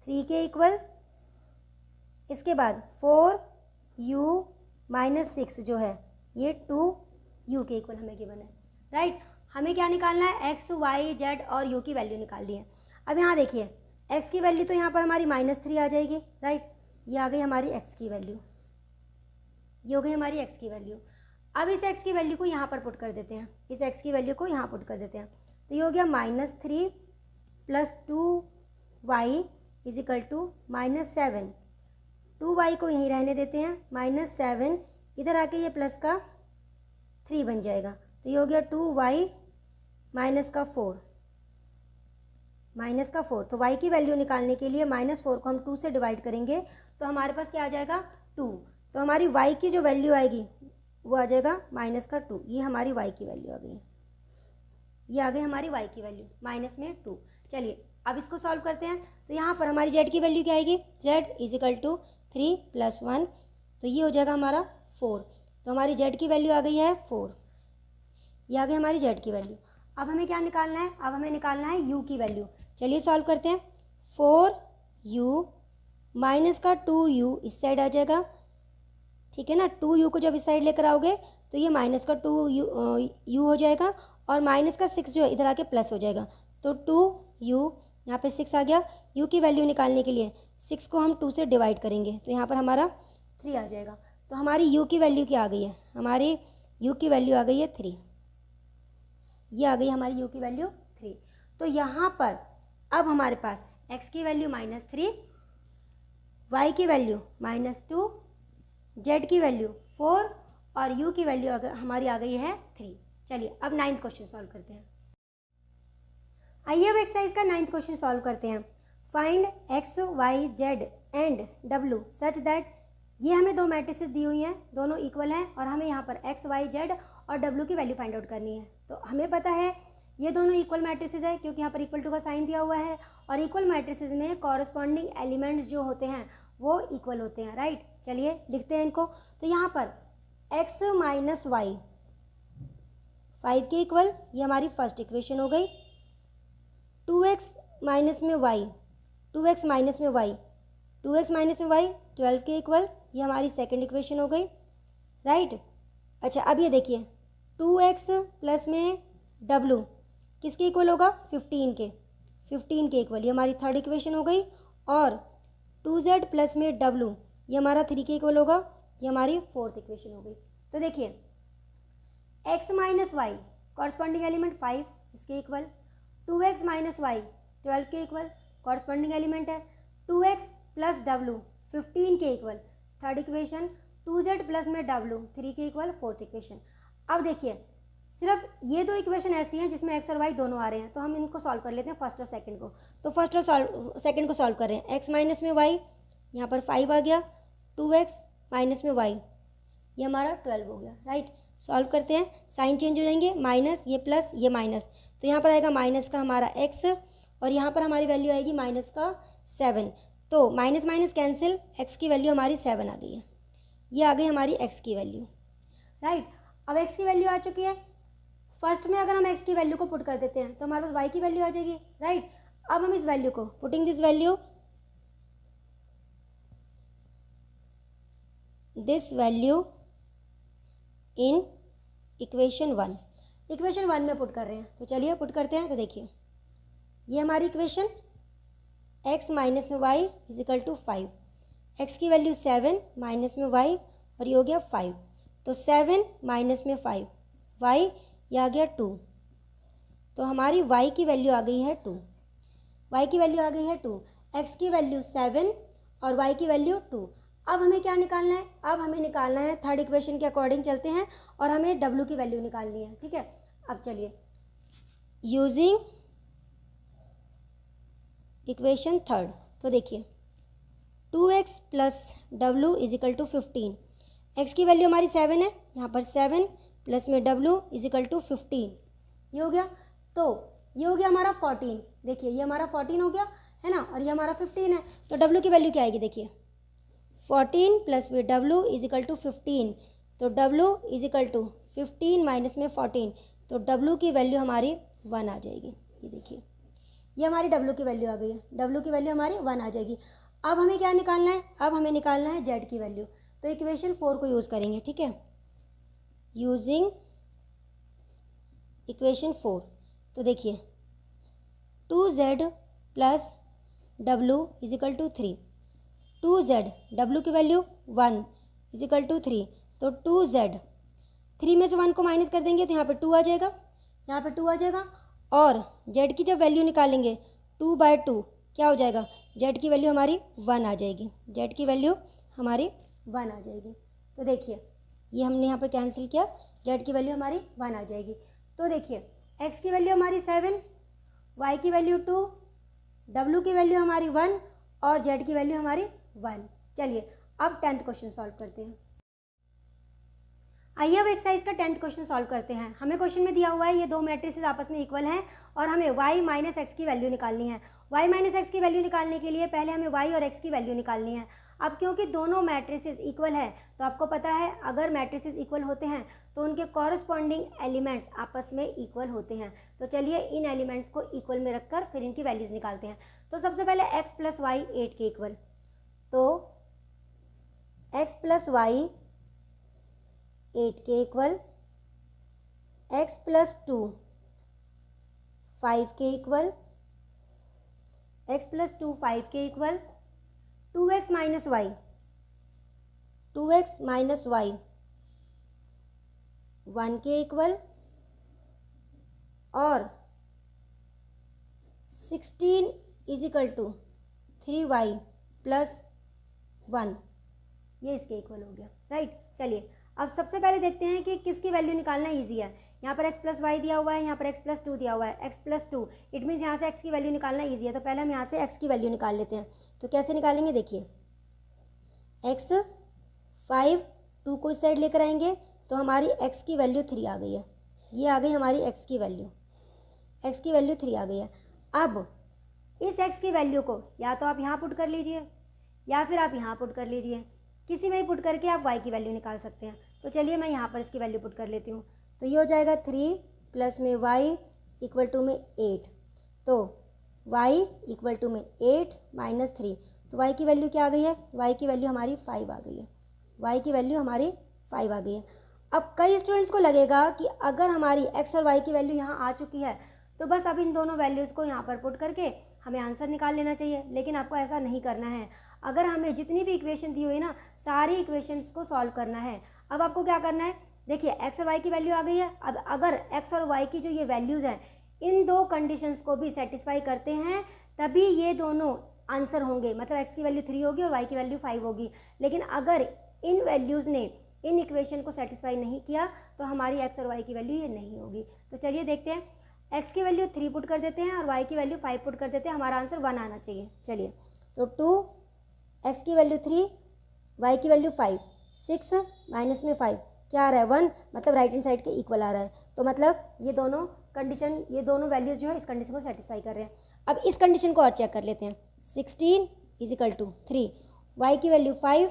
3 के इक्वल। इसके बाद 4u -6 जो है ये 2u के इक्वल हमें गिवन है, राइट। हमें क्या निकालना है? x, y, z और u की वैल्यू निकालनी है। अब यहाँ देखिए x की वैल्यू तो यहाँ पर हमारी -3 आ जाएगी, राइट। ये आ गई हमारी x की वैल्यू, ये हो गई हमारी x की वैल्यू। अब इस x की वैल्यू को यहाँ पर पुट कर देते हैं, इस x की वैल्यू को यहाँ पुट कर देते हैं। तो ये हो गया -3 plus 2y is equal to -7। 2y को यहीं रहने देते हैं, -7 इधर आके ये प्लस का 3 बन जाएगा। तो ये हो गया 2y माइनस का 4, तो y की वैल्यू निकालने के लिए -4 को हम 2 से डिवाइड करेंगे तो हमारे पास क्या आ जाएगा 2। तो हमारी y की जो वैल्यू आएगी वो आ जाएगा -2। ये हमारी y की वैल्यू आ गई है, ये आ गई हमारी y की वैल्यू -2। चलिए अब इसको सॉल्व करते हैं। तो यहाँ पर हमारी z की वैल्यू क्या आएगी? z इज इक्वल टू 3 + 1, तो ये हो जाएगा हमारा 4। तो हमारी z की वैल्यू आ गई है 4, ये आ गई हमारी z की वैल्यू। अब हमें क्या निकालना है? अब हमें निकालना है u की वैल्यू। चलिए सॉल्व करते हैं। 4u माइनस का 2u इस साइड आ जाएगा, ठीक है ना। 2u को जब इस साइड लेकर आओगे तो ये माइनस का 2u हो जाएगा और माइनस का 6 जो है इधर आके प्लस हो जाएगा। तो 2u यहाँ पे 6 आ गया। u की वैल्यू निकालने के लिए 6 को हम 2 से डिवाइड करेंगे तो यहाँ पर हमारा 3 आ जाएगा। तो हमारी u की वैल्यू क्या आ गई है? हमारी u की वैल्यू आ गई है 3, ये आ गई हमारी u की वैल्यू 3। तो यहाँ पर अब हमारे पास x की वैल्यू -3, y की वैल्यू -2, z की वैल्यू 4 और u की वैल्यू हमारी आ गई है 3। चलिए अब 9th क्वेश्चन सॉल्व करते हैं। आइए अब एक्सरसाइज का 9th क्वेश्चन सॉल्व करते हैं। Find x, y, z and w such that, ये हमें 2 मैट्रिसेस दी हुई हैं, दोनों इक्वल हैं और हमें यहाँ पर x, y, z और w की वैल्यू फाइंड आउट करनी है। तो हमें पता है ये दोनों इक्वल मैट्रिसेस है क्योंकि यहाँ पर इक्वल टू का साइन दिया हुआ है और इक्वल मैट्रिसेस में कॉरस्पॉन्डिंग एलिमेंट्स जो होते हैं वो इक्वल होते हैं, राइट। चलिए लिखते हैं इनको। तो यहाँ पर x - y 5 के इक्वल, ये हमारी फर्स्ट इक्वेशन हो गई। 2x माइनस में y, 2x माइनस में y, 2x माइनस में y 12 के इक्वल, ये हमारी सेकंड इक्वेशन हो गई, राइट। अच्छा अब ये देखिए 2x प्लस में w किसके इक्वल होगा, 15 के इक्वल, ये हमारी थर्ड इक्वेशन हो गई। और 2z प्लस में w ये हमारा 3 के इक्वल होगा, ये हमारी फोर्थ इक्वेशन हो गई। तो देखिए x minus Y corresponding element 5 इसके इक्वल, 2x माइनस वाई 12 के इक्वल कॉरस्पॉन्डिंग एलिमेंट है, 2x प्लस w 15 के equal third equation, 2z plus में w 3 के इक्वल फोर्थ इक्वेशन। अब देखिए सिर्फ ये दो इक्वेशन ऐसी हैं जिसमें x और y दोनों आ रहे हैं, तो हम इनको सॉल्व कर लेते हैं फर्स्ट और सेकंड को। तो फर्स्ट और सेकंड को सॉल्व कर रहे हैं, x माइनस में y यहाँ पर 5 आ गया, 2x माइनस में y ये हमारा 12 हो गया, राइट। सॉल्व करते हैं, साइन चेंज हो जाएंगे, माइनस ये प्लस ये माइनस, तो यहाँ पर आएगा माइनस का हमारा x और यहाँ पर हमारी वैल्यू आएगी माइनस का 7। तो माइनस माइनस कैंसिल, x की वैल्यू हमारी 7 आ गई है, ये आ गई हमारी x की वैल्यू, राइट। अब x की वैल्यू आ चुकी है, फर्स्ट में अगर हम x की वैल्यू को पुट कर देते हैं तो हमारे पास y की वैल्यू आ जाएगी, राइट। अब हम इस वैल्यू को putting this value in equation 1 में पुट कर रहे हैं, तो चलिए पुट करते हैं। तो देखिए ये हमारी इक्वेशन x माइनस में y is equal to 5, x की वैल्यू 7 माइनस में y और ये हो गया 5, तो 7 माइनस में 5 y ये आ गया 2, तो हमारी y की वैल्यू आ गई है 2, y की वैल्यू आ गई है 2, x की वैल्यू 7 और y की वैल्यू 2। अब हमें क्या निकालना है, अब हमें निकालना है थर्ड इक्वेशन के अकॉर्डिंग चलते हैं और हमें w की वैल्यू निकालनी है, ठीक है। अब चलिए यूजिंग इक्वेशन थर्ड, तो देखिए 2x plus w is equal to 15, x की वैल्यू हमारी 7 है, यहाँ पर 7 प्लस में w इज इक्वल टू 15, ये हो गया। तो ये हो गया हमारा 14, देखिए ये हमारा 14 हो गया है ना, और ये हमारा 15 है, तो w की वैल्यू क्या आएगी, देखिए 14 प्लस में w इज इक्वल टू 15, तो w is equal to 15 minus में 14, तो w की वैल्यू हमारी 1 आ जाएगी। ये देखिए ये हमारी w की वैल्यू आ गई है, w की वैल्यू हमारी 1 आ जाएगी। अब हमें क्या निकालना है, अब हमें निकालना है z की वैल्यू, तो इक्वेशन 4 को यूज़ करेंगे, ठीक है, यूजिंग इक्वेशन 4। तो देखिए 2z plus w is equal to 3, 2z w की वैल्यू 1 इज इक्वल टू 3, तो 2z 3 में से 1 को माइनस कर देंगे तो यहाँ पे 2 आ जाएगा, यहाँ पे 2 आ जाएगा। और z की जब वैल्यू निकालेंगे 2/2 क्या हो जाएगा, z की वैल्यू हमारी 1 आ जाएगी, z की वैल्यू हमारी 1 आ जाएगी। तो देखिए ये हमने यहाँ पर कैंसिल किया, z की वैल्यू हमारी 1 आ जाएगी। तो देखिए x की वैल्यू हमारी 7, y की वैल्यू 2, w की वैल्यू हमारी 1 और z की वैल्यू हमारी 1। चलिए अब 10th क्वेश्चन सॉल्व करते हैं। आइए अब एक्सरसाइज का 10th क्वेश्चन सॉल्व करते हैं। हमें क्वेश्चन में दिया हुआ है ये दो मैट्रिसेस आपस में इक्वल हैं और हमें y माइनस एक्स की वैल्यू निकालनी है। y माइनस एक्स की वैल्यू निकालने के लिए पहले हमें y और x की वैल्यू निकालनी है। अब क्योंकि दोनों मैट्रिसेस इक्वल है तो आपको पता है अगर मैट्रिसेस इक्वल होते हैं तो उनके कॉरस्पॉन्डिंग एलिमेंट्स आपस में इक्वल होते हैं। तो चलिए इन एलिमेंट्स को इक्वल में रखकर फिर इनकी वैल्यूज़ निकालते हैं। तो सबसे पहले x प्लस वाई 8 के इक्वल, तो x प्लस वाई 8 के इक्वल, x प्लस 2 5 के इक्वल, x प्लस 2 5 के इक्वल, 2x माइनस वाई 1 के इक्वल और 16 is equal to 3y plus 1, ये इसके इक्वल हो गया, राइट। चलिए अब सबसे पहले देखते हैं कि किसकी वैल्यू निकालना ईजी है। यहाँ पर x प्लस वाई दिया हुआ है, यहाँ पर x प्लस 2 दिया हुआ है, x प्लस 2 इट मीन्स यहाँ से x की वैल्यू निकालना ईजी है। तो पहले हम यहाँ से x की वैल्यू निकाल लेते हैं। तो कैसे निकालेंगे, देखिए x 5 2 को इस साइड लेकर आएंगे तो हमारी x की वैल्यू 3 आ गई है, ये आ गई हमारी x की वैल्यू 3 आ गई है। अब इस x की वैल्यू को या तो आप यहाँ पुट कर लीजिए या फिर आप यहाँ पुट कर लीजिए, किसी में ही पुट करके आप y की वैल्यू निकाल सकते हैं। तो चलिए मैं यहाँ पर इसकी वैल्यू पुट कर लेती हूँ। तो ये हो जाएगा 3 प्लस में y इक्वल टू में 8, तो y इक्वल टू में 8 माइनस 3, तो y की वैल्यू क्या आ गई है, y की वैल्यू हमारी 5 आ गई है, y की वैल्यू हमारी 5 आ गई है। अब कई स्टूडेंट्स को लगेगा कि अगर हमारी x और y की वैल्यू यहाँ आ चुकी है तो बस अब इन दोनों वैल्यूज़ को यहाँ पर पुट करके हमें आंसर निकाल लेना चाहिए, लेकिन आपको ऐसा नहीं करना है। अगर हमें जितनी भी इक्वेशन दी हुई ना, सारी इक्वेशंस को सॉल्व करना है। अब आपको क्या करना है, देखिए x और y की वैल्यू आ गई है। अब अगर x और y की जो ये वैल्यूज़ हैं, इन दो कंडीशंस को भी सेटिस्फाई करते हैं, तभी ये दोनों आंसर होंगे, मतलब x की वैल्यू 3 होगी और y की वैल्यू 5 होगी। लेकिन अगर इन वैल्यूज़ ने इन इक्वेशन को सेटिस्फाई नहीं किया तो हमारी x और y की वैल्यू ये नहीं होगी। तो चलिए देखते हैं, x की वैल्यू 3 पुट कर देते हैं और y की वैल्यू 5 पुट कर देते हैं, हमारा आंसर 1 आना चाहिए। चलिए, तो 2, x की वैल्यू 3, y की वैल्यू 5, 6 माइनस में 5 क्या आ रहा है 1, मतलब राइट हैंड साइड के इक्वल आ रहा है। तो मतलब ये दोनों कंडीशन, ये दोनों वैल्यूज़ जो है इस कंडीशन को सेटिस्फाई कर रहे हैं। अब इस कंडीशन को और चेक कर लेते हैं। 16 इज इक्वल टू 3, y की वैल्यू 5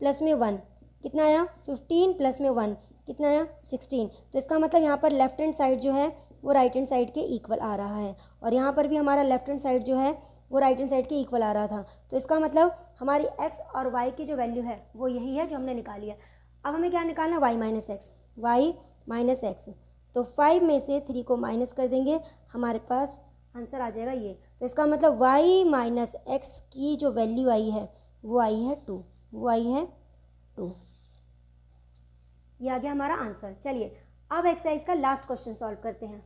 प्लस में 1 कितना आया 15 प्लस में 1 कितना आया 16। तो इसका मतलब यहाँ पर लेफ्ट हैंड साइड जो है वो राइट हैंड साइड के इक्वल आ रहा है, और यहाँ पर भी हमारा लेफ्ट हैंड साइड जो है वो राइट हैंड साइड के इक्वल आ रहा था। तो इसका मतलब हमारी x और y की जो वैल्यू है वो यही है जो हमने निकाली है। अब हमें क्या निकालना है, y minus x, y minus x. तो 5 में से 3 को माइनस कर देंगे, हमारे पास आंसर आ जाएगा ये। तो इसका मतलब y माइनस एक्स की जो वैल्यू आई है वो आई है 2, वो आई है 2। ये आ गया हमारा आंसर। चलिए अब एक्सरसाइज का लास्ट क्वेश्चन सॉल्व करते हैं।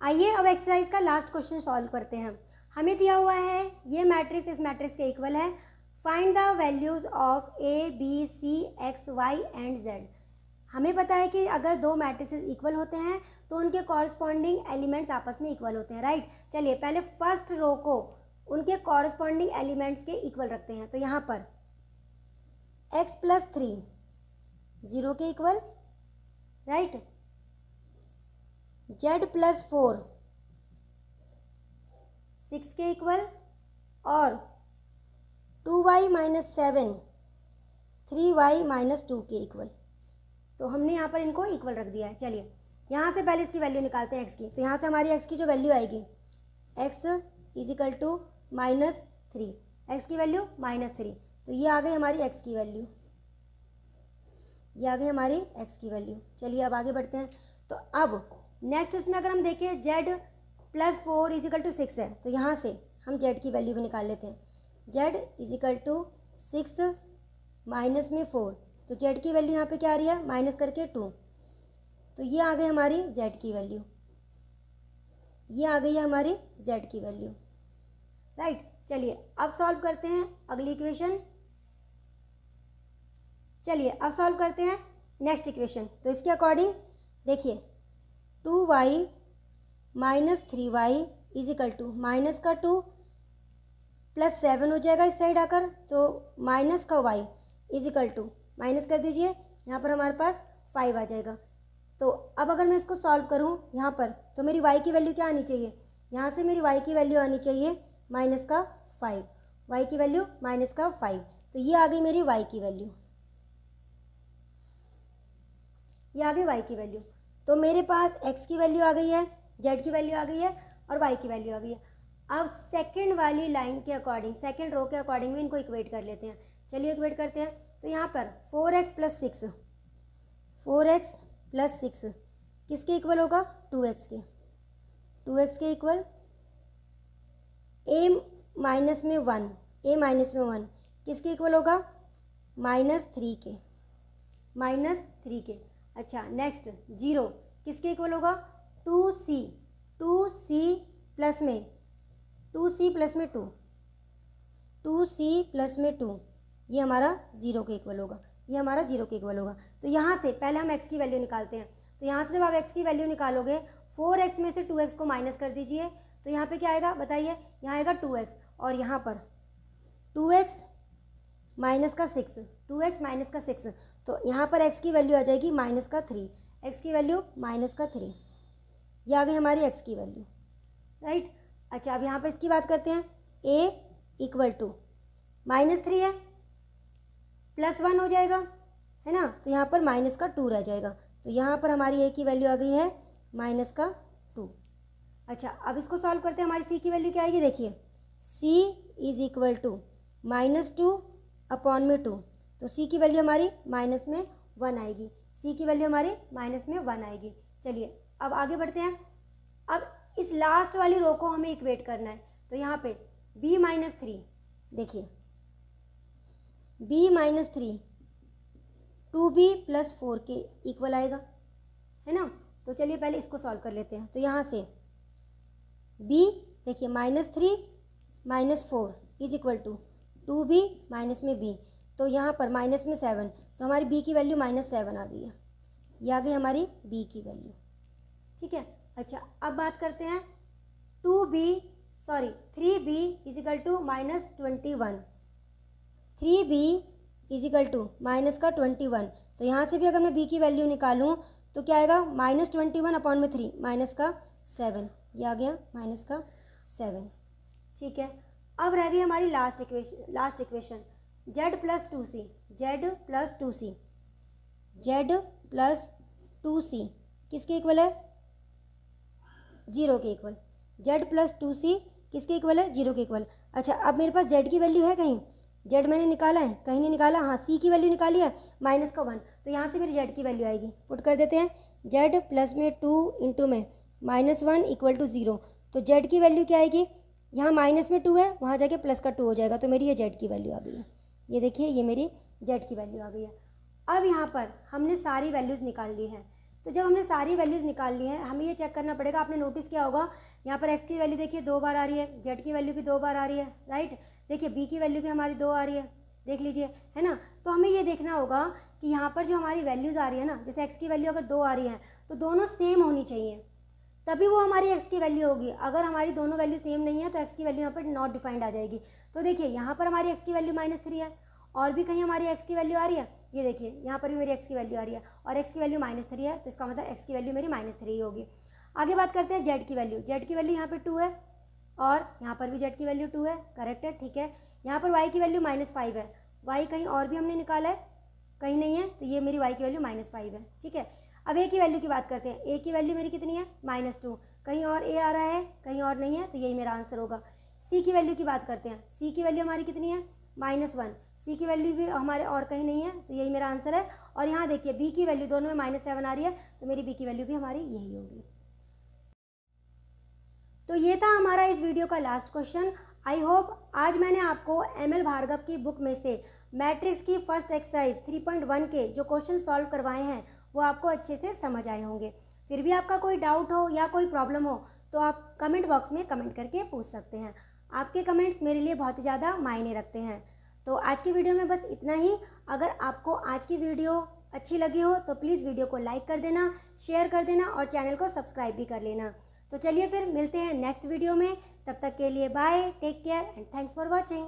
आइए अब एक्सरसाइज का लास्ट क्वेश्चन सॉल्व करते हैं। हमें दिया हुआ है ये मैट्रिक्स इस मैट्रिक्स के इक्वल है। Find the values of A B C X Y and Z. हमें पता है कि अगर दो मैट्रिसेस इक्वल होते हैं तो उनके कॉरस्पॉन्डिंग एलिमेंट्स आपस में इक्वल होते हैं, राइट। चलिए पहले फर्स्ट रो को उनके कॉरस्पॉन्डिंग एलिमेंट्स के इक्वल रखते हैं। तो यहाँ पर x प्लस 3 0 के इक्वल, राइट। z प्लस 4 6 के इक्वल, और 2y माइनस 7 3y माइनस 2 के इक्वल। तो हमने यहाँ पर इनको इक्वल रख दिया है। चलिए यहाँ से पहले इसकी वैल्यू निकालते हैं x की। तो यहाँ से हमारी x की जो वैल्यू आएगी x is equal to minus 3, X की वैल्यू माइनस 3। तो ये आ गई हमारी x की वैल्यू, ये आ गई हमारी x की वैल्यू। चलिए अब आगे बढ़ते हैं। तो अब नेक्स्ट उसमें अगर हम देखें z plus 4 is equal to 6 है, तो यहाँ से हम z की वैल्यू भी निकाल लेते हैं। z is equal to 6 minus में 4, तो z की वैल्यू यहाँ पे क्या आ रही है माइनस करके 2। तो ये आ गई हमारी z की वैल्यू, ये आ गई है हमारी z की वैल्यू, राइट। चलिए अब सॉल्व करते हैं अगली इक्वेशन। चलिए अब सॉल्व करते हैं नेक्स्ट इक्वेशन। तो इसके अकॉर्डिंग देखिए 2y minus 3y is equal to minus का 2 प्लस 7 हो जाएगा इस साइड आकर, तो माइनस का y is equal to minus कर दीजिए, यहाँ पर हमारे पास 5 आ जाएगा। तो अब अगर मैं इसको सॉल्व करूँ यहाँ पर, तो मेरी y की वैल्यू क्या आनी चाहिए, यहाँ से मेरी y की वैल्यू आनी चाहिए माइनस का 5, y की वैल्यू माइनस का 5। तो ये आ गई मेरी y की वैल्यू, ये आ गई y की वैल्यू। तो मेरे पास x की वैल्यू आ गई है, z की वैल्यू आ गई है और y की वैल्यू आ गई है। अब सेकंड वाली लाइन के अकॉर्डिंग, सेकंड रो के अकॉर्डिंग भी इनको इक्वेट कर लेते हैं। चलिए इक्वेट करते हैं। तो यहाँ पर 4x प्लस 6, 4x प्लस 6 किसके इक्वल होगा 2x के, 2x के इक्वल। a माइनस में 1, a माइनस में 1 किसके इक्वल होगा माइनस 3 के, माइनस 3 के। अच्छा नेक्स्ट 0 किसके इक्वल होगा 2c, 2c प्लस में 2c प्लस में 2, 2c प्लस में 2, ये हमारा 0 के इक्वल होगा, ये हमारा 0 के इक्वल होगा। तो यहाँ से पहले हम x की वैल्यू निकालते हैं। तो यहाँ से जब आप x की वैल्यू निकालोगे 4x में से 2x को माइनस कर दीजिए, तो यहाँ पे क्या आएगा बताइए, यहाँ आएगा 2x, और यहाँ पर 2x माइनस का 6, 2x माइनस का 6, तो यहाँ पर x की वैल्यू आ जाएगी माइनस का 3, x की वैल्यू माइनस का 3, ये आ गई हमारी x की वैल्यू, राइट। अच्छा अब यहाँ पर इसकी बात करते हैं। a इक्वल टू माइनस 3 है, प्लस 1 हो जाएगा, है ना। तो यहाँ पर माइनस का 2 रह जाएगा। तो यहाँ पर हमारी a की वैल्यू आ गई है माइनस का 2, अच्छा, अब इसको सॉल्व करते हैं। हमारी सी की वैल्यू क्या आएगी, देखिए सी इज इक्वल टू -2/2। तो सी की वैल्यू हमारी माइनस में 1 आएगी, सी की वैल्यू हमारी माइनस में 1 आएगी। चलिए अब आगे बढ़ते हैं। अब इस लास्ट वाली रो को हमें इक्वेट करना है, तो यहाँ पे b-3, देखिए b-3 2b + 4 के इक्वल आएगा, है ना। तो चलिए पहले इसको सॉल्व कर लेते हैं। तो यहाँ से b देखिए -3 - 4 is equal to 2b minus में b, तो यहाँ पर माइनस में 7, तो हमारी b की वैल्यू -7 आ गई है। ये आ गई हमारी b की वैल्यू, ठीक है। अच्छा, अब बात करते हैं 3b is equal to -21, 3b is equal to minus का 21। तो यहाँ से भी अगर मैं b की वैल्यू निकालूँ तो क्या आएगा, -21/3 माइनस का 7, ये आ गया माइनस का 7, ठीक है। अब रह गई हमारी last equation z + 2c, z + 2c किसके इक्वल है, 0 के इक्वल। z + 2c किसके इक्वल है, 0 के इक्वल। अच्छा, अब मेरे पास z की वैल्यू है कहीं, z मैंने निकाला है, कहीं नहीं निकाला, हाँ c की वैल्यू निकाली है -1, तो यहाँ से मेरी z की वैल्यू आएगी। पुट कर देते हैं, z प्लस में 2 इंटू में -1 इक्वल टू 0। तो z की वैल्यू क्या आएगी, यहाँ माइनस में 2 है, वहाँ जाके प्लस का 2 हो जाएगा, तो मेरी ये z की वैल्यू आ गई है। ये देखिए ये मेरी z की वैल्यू आ गई है। अब यहाँ पर हमने सारी वैल्यूज़ निकाल ली हैं। तो जब हमने सारी वैल्यूज़ निकाल ली हैं, हमें ये चेक करना पड़ेगा। आपने नोटिस किया होगा यहाँ पर x की वैल्यू देखिए 2 बार आ रही है, z की वैल्यू भी 2 बार आ रही है, राइट। देखिए b की वैल्यू भी हमारी 2 आ रही है, देख लीजिए, है ना। तो हमें ये देखना होगा कि यहाँ पर जो हमारी वैल्यूज़ आ रही है ना, जैसे x की वैल्यू अगर 2 आ रही है तो दोनों सेम होनी चाहिए, तभी वो हमारी x की वैल्यू होगी। अगर हमारी दोनों वैल्यू सेम नहीं है तो x की वैल्यू यहाँ पर नॉट डिफाइंड आ जाएगी। तो देखिए यहाँ पर हमारी x की वैल्यू -3 है, और भी कहीं हमारी x की वैल्यू आ रही है, ये देखिए यहाँ पर भी मेरी x की वैल्यू आ रही है, और x की वैल्यू -3 है, तो इसका मतलब x की वैल्यू मेरी -3 ही होगी। आगे बात करते हैं z की वैल्यू। z की वैल्यू यहाँ पर 2 है, और यहाँ पर भी z की वैल्यू 2 है, करेक्ट है, ठीक है। यहाँ पर y की वैल्यू -5 है, y कहीं और भी हमने निकाला है, कहीं नहीं है, तो ये मेरी y की वैल्यू -5 है, ठीक है। अब a की वैल्यू की बात करते हैं। a की वैल्यू मेरी कितनी है, -2, कहीं और a आ रहा है, कहीं और नहीं है, तो यही मेरा आंसर होगा। c की वैल्यू की बात करते हैं। c की वैल्यू हमारी कितनी है, -1, c की वैल्यू भी हमारे और कहीं नहीं है, तो यही मेरा आंसर है। और यहाँ देखिए b की वैल्यू दोनों में -7 आ रही है, तो मेरी b की वैल्यू भी हमारी यही होगी। तो ये था हमारा इस वीडियो का लास्ट क्वेश्चन। आई होप आज मैंने आपको ML भार्गव की बुक में से मैट्रिक्स की फर्स्ट एक्सरसाइज 3.1 के जो क्वेश्चन सॉल्व करवाए हैं वो आपको अच्छे से समझ आए होंगे। फिर भी आपका कोई डाउट हो या कोई प्रॉब्लम हो तो आप कमेंट बॉक्स में कमेंट करके पूछ सकते हैं। आपके कमेंट्स मेरे लिए बहुत ज़्यादा मायने रखते हैं। तो आज की वीडियो में बस इतना ही। अगर आपको आज की वीडियो अच्छी लगी हो तो प्लीज़ वीडियो को लाइक कर देना, शेयर कर देना और चैनल को सब्सक्राइब भी कर लेना। तो चलिए फिर मिलते हैं नेक्स्ट वीडियो में। तब तक के लिए bye, take care and thanks for watching.